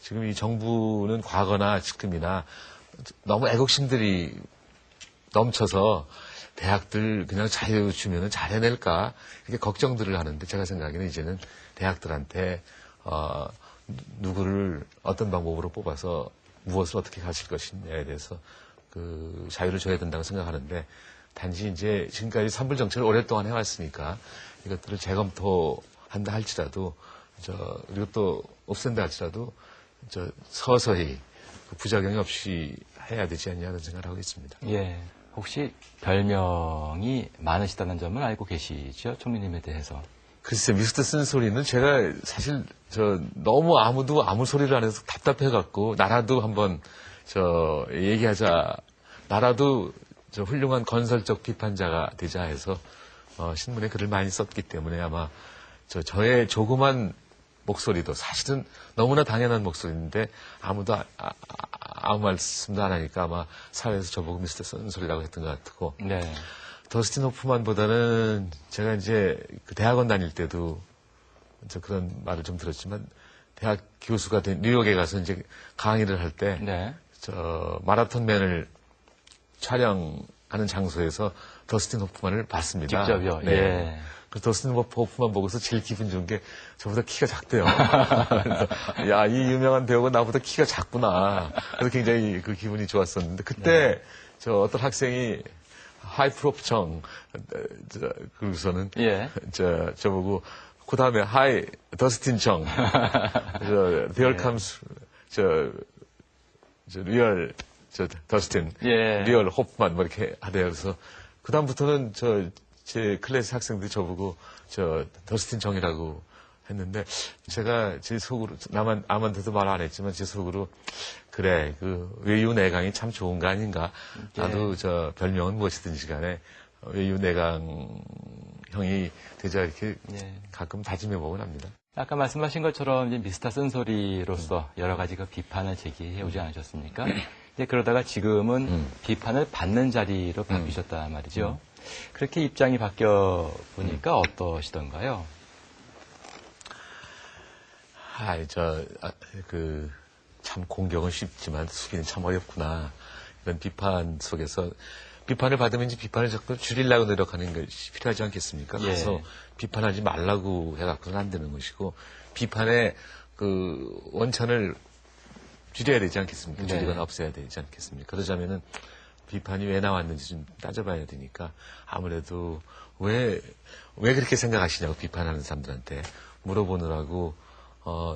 지금 이 정부는 과거나 지금이나 너무 애국심들이 넘쳐서 대학들 그냥 자유 주면은 잘 해낼까 이렇게 걱정들을 하는데 제가 생각에는 이제는 대학들한테 누구를 어떤 방법으로 뽑아서 무엇을 어떻게 가실 것이냐에 대해서 그 자유를 줘야 된다고 생각하는데 단지 이제 지금까지 산불 정책을 오랫동안 해왔으니까 이것들을 재검토한다 할지라도 그리고 또 없앤다 할지라도 서서히 그 부작용이 없이 해야 되지 않냐는 생각을 하고 있습니다. 예. 혹시 별명이 많으시다는 점을 알고 계시죠? 총리님에 대해서. 글쎄, 미스터 쓴소리는 제가 사실 너무 아무도 아무 소리를 안 해서 답답해갖고 나라도 한번 얘기하자. 나라도 훌륭한 건설적 비판자가 되자 해서 신문에 글을 많이 썼기 때문에 아마 저의 조그만 목소리도 사실은 너무나 당연한 목소리인데 아무도 아무 말씀도 안 하니까 아마 사회에서 저보고 미스터 쓴소리라고 했던 것 같고. 네. 더스틴 호프만보다는 제가 이제 그 대학원 다닐 때도 그런 말을 좀 들었지만 대학 교수가 된 뉴욕에 가서 이제 강의를 할 때 네. 마라톤맨을 촬영하는 장소에서 더스틴 호프만을 봤습니다. 직접요. 네. 예. 그래서 더스틴 호프만 보고서 제일 기분 좋은 게 저보다 키가 작대요. 그래서 야, 이 유명한 배우가 나보다 키가 작구나. 그래서 굉장히 그 기분이 좋았었는데 그때 네. 어떤 학생이 하이프로프 청 그러고서는 예. 저보고 그 다음에 하이 더스틴 청 리얼 컴스 리얼 더스틴 예. 리얼 호프만 뭐 이렇게 하대요. 그래서 그 다음부터는 제 클래스 학생들이 저보고 더스틴 정이라고 했는데 제가 제 속으로 남한테도 말 안 했지만 제 속으로 그래 그 외유내강이 참 좋은 거 아닌가. 나도 별명은 무엇이든지 간에 외유내강 형이 되자 이렇게 가끔 다짐해 보곤 합니다. 아까 말씀하신 것처럼 이제 미스터 쓴소리로서 여러 가지 그 비판을 제기해 오지 않으셨습니까? 이제 그러다가 지금은 비판을 받는 자리로 바뀌셨단 말이죠. 그렇게 입장이 바뀌어 보니까 어떠시던가요? 참 공격은 쉽지만 수기는 참 어렵구나. 이런 비판 속에서 비판을 받으면 이제 비판을 자꾸 줄이려고 노력하는 것이 필요하지 않겠습니까? 예. 그래서 비판하지 말라고 해갖고는 안 되는 것이고 비판의 그 원천을 줄여야 되지 않겠습니까? 줄이거나 없애야 되지 않겠습니까? 그러자면은 비판이 왜 나왔는지 좀 따져봐야 되니까 아무래도 왜 그렇게 생각하시냐고 비판하는 사람들한테 물어보느라고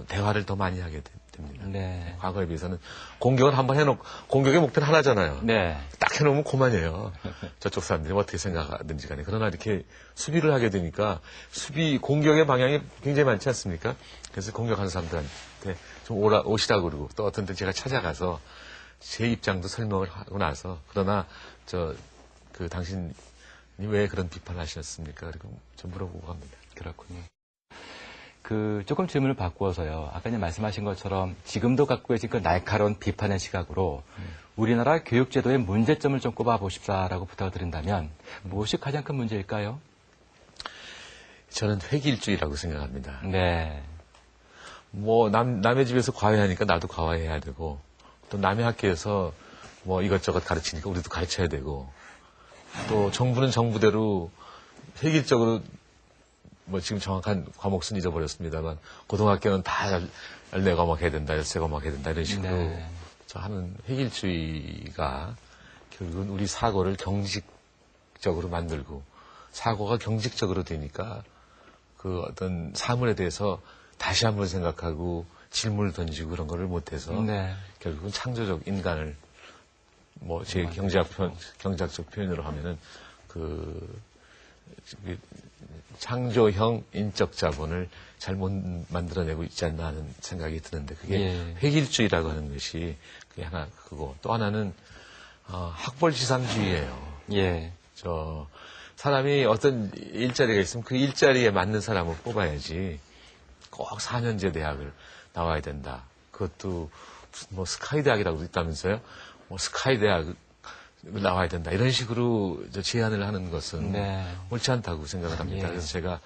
대화를 더 많이 하게 됩니다. 네. 과거에 비해서는 공격을 한번 공격의 목표는 하나잖아요. 네. 딱 해놓으면 그만이에요. 저쪽 사람들이 어떻게 생각하든지 간에. 그러나 이렇게 수비를 하게 되니까 공격의 방향이 굉장히 많지 않습니까? 그래서 공격하는 사람들한테 좀 오시라고 그러고 또 어떤 때 제가 찾아가서 제 입장도 설명을 하고 나서 그러나 당신이 왜 그런 비판을 하셨습니까? 그리고 좀 물어보고 합니다. 그렇군요. 조금 질문을 바꾸어서요. 아까 말씀하신 것처럼 지금도 갖고 계신 그 날카로운 비판의 시각으로 우리나라 교육제도의 문제점을 좀 꼽아보십사라고 부탁을 드린다면 무엇이 가장 큰 문제일까요? 저는 획일주의라고 생각합니다. 네. 남의 집에서 과외하니까 나도 과외해야 되고 또 남의 학교에서 이것저것 가르치니까 우리도 가르쳐야 되고 또 정부는 정부대로 획일적으로 지금 정확한 과목 순 잊어버렸습니다만 고등학교는 다 14과목 해야 된다, 13과목 해야 된다 이런 식으로 하는 획일주의가 결국은 우리 사고를 경직적으로 만들고 사고가 경직적으로 되니까 그 어떤 사물에 대해서 다시 한번 생각하고 질문을 던지고 그런 거를 못해서 결국은 창조적 인간을 제 경제학적 표현으로 하면은 창조형 인적 자본을 잘 못 만들어내고 있지 않나 하는 생각이 드는데 그게 획일주의라고 하는 것이 그게 하나 그거 또 하나는 학벌지상주의예요. 예. 사람이 어떤 일자리가 있으면 그 일자리에 맞는 사람을 뽑아야지 꼭 4년제 대학을 나와야 된다. 그것도 스카이 대학이라고 있다면서요? 스카이 대학 나와야 된다. 이런 식으로 제안을 하는 것은 옳지 않다고 생각을 합니다. 그래서 제가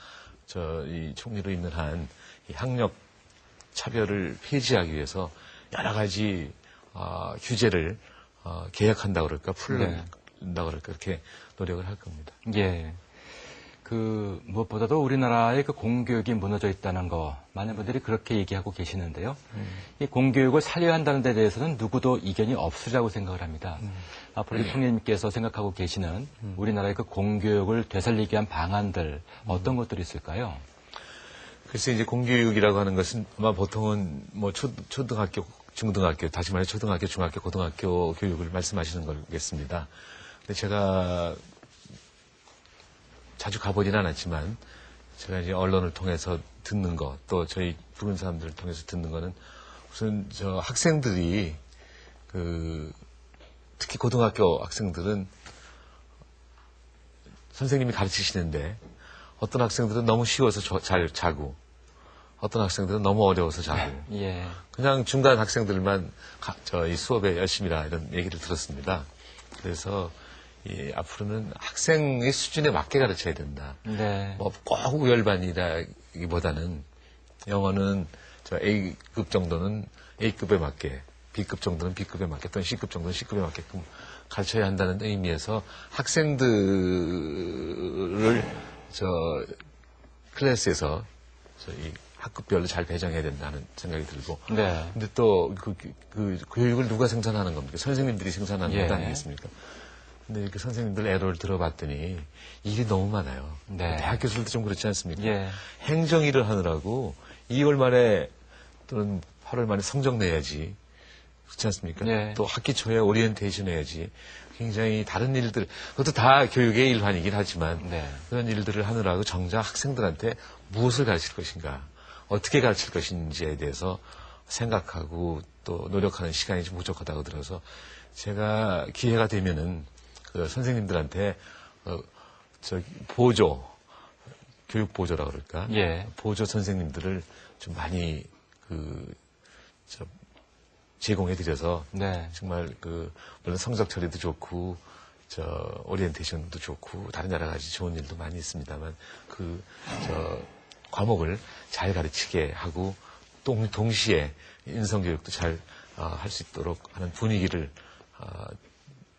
이 총리로 있는 한 이 학력 차별을 폐지하기 위해서 여러 가지 규제를 개혁한다 그럴까 네. 풀다 그럴까 그렇게 노력을 할 겁니다. 예. 무엇보다도 우리나라의 그 공교육이 무너져 있다는 거, 많은 분들이 그렇게 얘기하고 계시는데요. 이 공교육을 살려야 한다는 데 대해서는 누구도 이견이 없으리라고 생각을 합니다. 앞으로 총리님께서 생각하고 계시는 우리나라의 그 공교육을 되살리기 위한 방안들, 어떤 것들이 있을까요? 글쎄, 이제 공교육이라고 하는 것은 아마 보통은 뭐 초등학교, 중등학교, 다시 말해 초등학교, 중학교, 고등학교 교육을 말씀하시는 거겠습니다. 근데 제가 자주 가보진 않았지만 제가 이제 언론을 통해서 듣는 거, 또 저희 부른 사람들을 통해서 듣는 거는 우선 저 학생들이 특히 고등학교 학생들은 선생님이 가르치시는데 어떤 학생들은 너무 쉬워서 잘 자고 어떤 학생들은 너무 어려워서 자고 예. 그냥 중간 학생들만 이 수업에 열심히라 이런 얘기를 들었습니다. 그래서 앞으로는 학생의 수준에 맞게 가르쳐야 된다. 네. 뭐 꼭 우열반이라기보다는 영어는 저 A급 정도는 A급에 맞게, B급 정도는 B급에 맞게, 또는 C급 정도는 C급에 맞게끔 가르쳐야 한다는 의미에서 학생들을 클래스에서 이 학급별로 잘 배정해야 된다는 생각이 들고. 네. 근데 또 그 교육을 누가 생산하는 겁니까? 선생님들이 생산하는 예. 것 아니겠습니까? 근데 이렇게 선생님들 애로를 들어봤더니 일이 너무 많아요. 네. 대학 교수들도 좀 그렇지 않습니까? 예. 행정일을 하느라고 2월 말에 또는 8월 말에 성적 내야지. 그렇지 않습니까? 예. 또 학기 초에 오리엔테이션 해야지. 굉장히 다른 일들, 그것도 다 교육의 일환이긴 하지만 네. 그런 일들을 하느라고 정작 학생들한테 무엇을 가르칠 것인가, 어떻게 가르칠 것인지에 대해서 생각하고 또 노력하는 시간이 좀 부족하다고 들어서 제가 기회가 되면은 그 선생님들한테 보조, 교육 보조라 그럴까? 예. 보조 선생님들을 좀 많이 제공해 드려서 네. 정말 물론 성적 처리도 좋고 오리엔테이션도 좋고 다른 여러 가지 좋은 일도 많이 있습니다만 과목을 잘 가르치게 하고 동시에 인성 교육도 잘 할 수 있도록 하는 분위기를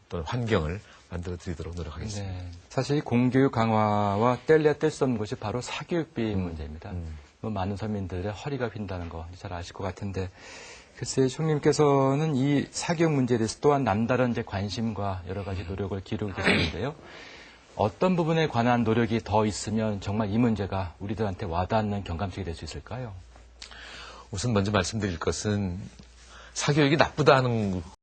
또는 환경을 만들어 드리도록 노력하겠습니다. 네. 사실 이 공교육 강화와 뗄래야 뗄 수 없는 것이 바로 사교육비 문제입니다. 뭐 많은 서민들의 허리가 빈다는 거 잘 아실 것 같은데 글쎄 총리님께서는 이 사교육 문제에 대해서 또한 남다른 이제 관심과 여러 가지 노력을 기울이고 계시는데요. 어떤 부분에 관한 노력이 더 있으면 정말 이 문제가 우리들한테 와닿는 경감증이 될 수 있을까요? 우선 먼저 말씀드릴 것은 사교육이 나쁘다 하는